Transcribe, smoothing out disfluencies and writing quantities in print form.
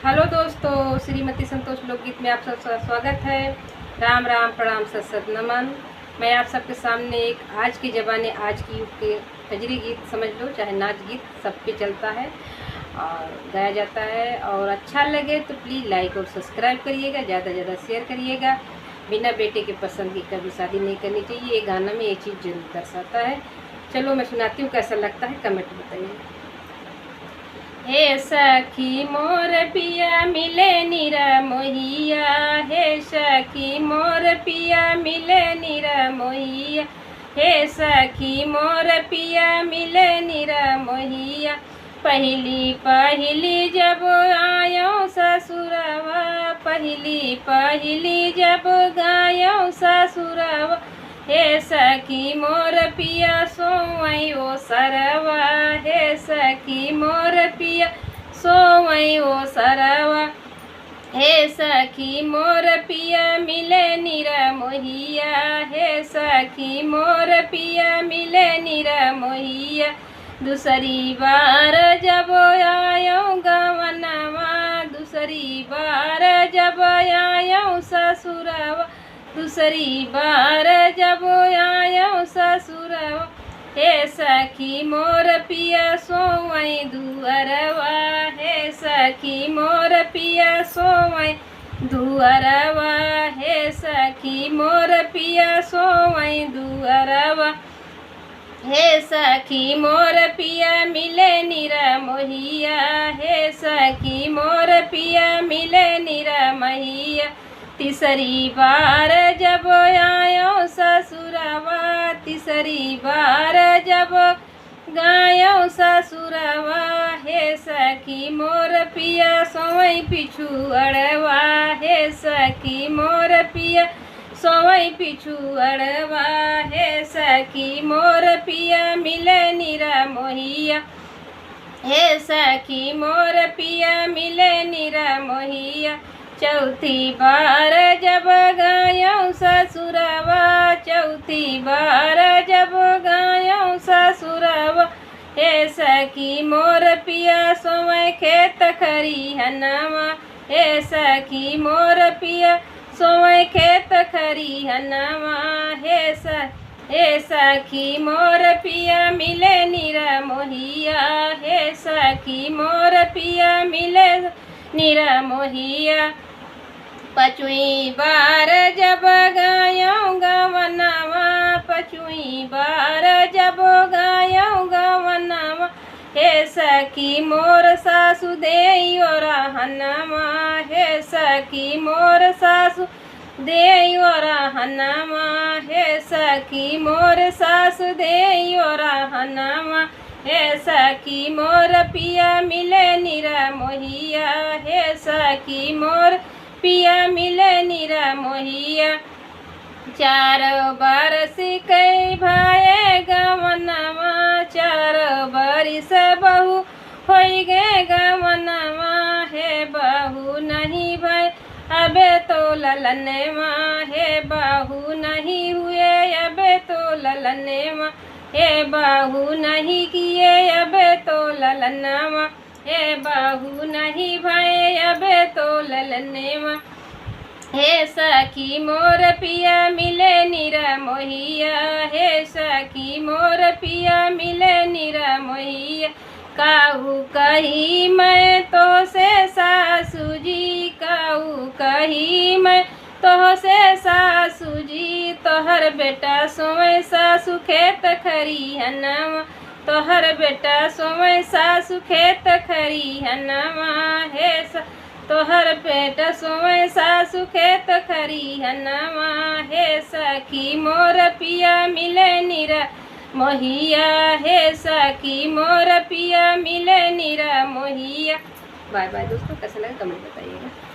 Hello दोस्तों, श्रीमती संतोष लोकगीत में आप सबका स्वागत है। राम राम, प्रणाम, सत सत नमन। मैं आप सबके सामने एक आज के ज़माने, आज की युग के कजरी गीत समझ लो, चाहे नाच गीत, सब पे चलता है और गाया जाता है। और अच्छा लगे तो प्लीज़ लाइक और सब्सक्राइब करिएगा, ज़्यादा से ज़्यादा शेयर करिएगा। बिना बेटे के पसंद की कभी शादी नहीं करनी चाहिए, ये गाना में ये चीज़ जरूर दर्शाता है। चलो मैं सुनाती हूँ, कैसा लगता है कमेंट बताइए। हे सखी मोर पिया मिले निरा मोहिया, हे सखी मोर पिया मिले निरा मोहिया, हे सखी मोर पिया मिले निरा मोहिया। पहली पहली जब आयो ससुरवा, पहली पहली जब गायो ससुरवा, हे सखी मोर पिया सोवई ओ सरवा, हे सखी मोर पिया सोवई ओ सरवा, हे सखी मोर पिया मिले निरा मोहिया, हे सखी मोर पिया मिले निरा मोहिया। दूसरी बार जब आयो गवनवा, दूसरी बार जब आयो ससुरवा, दूसरी बार जब आयो ससुरवा, हे सखी मोर पिया सोवई दुअरवा, हे सखी मोर पिया सोवई दुअरवा, हे सखी मोर पिया सोवई दुअरवा, हे सखी मोर पिया मिले निरा मोहिया, हे सखी मोर पिया मिले निरा मोहिया। तीसरी बार जब आयो ससुरवा, तीसरी बार जब गायो ससुरवा, हे सखी मोर पिया सोवई पिछुअड़वा, हे सखी मोर पिया सोवई पिछुअड़वा, हे सखी मोर पिया मिले निरा मोहिया, हे सखी मोर पिया मिले निरा मोहिया। चौथी बार जब गायो ससुरवा, चौथी बार जब गायो ससुरवा, हे सखी मोर पिया सोवई खेत खरिहनवा, हे सखी मोर पिया सोवई खेत खरिहनवा, हे सखी मोर पिया मिले निरा मोहिया, हे सखी मोर पिया मिले निरा मोहिया। पचवीं बार जब गायो गवनवा, पचवीं बार जब गायो गवनवा, हे सखी मोर सासु देयो रहनवा, हे सखी मोर सासु देयो रहनवा, हे सखी मोर सासु देयो रहनवा, हे सखी मोर पिया मिले निरा मोहिया, हे सखी मोर पिया मिले निरा मोहिया। चार बरस कई भाई गवनवा, चार बरिस बहू होई गे गवनवा, हे बहू नहीं भाई अबे तो ललनवा, हे बहू नहीं हुए अबे तो ललनवा, हे बहू नहीं किए अबे तो ललनवा, हे बहू नहीं भाई अबे तो ललनवा, हे सखी मोर पिया मिले निरा मोहिया, हे सखी मोर पिया मिले निरा मोहिया। काहू कही मैं तो से सासू जी, काहू कही मैं तो से सासू जी, तोहर बेटा सोवई सासू खेत खरिहनवा, तोहर बेटा सोवई सासू खेत खरिहनवा, हे तोहर बेटा सोवई सासू खेत खरिहनवा, हे सखी मोर पिया मिले निरा मोहिया, हे सखी मोर पिया मिले निरा मोहिया। बाय बाय दोस्तों, कैसा लगा कमेंट बताइएगा।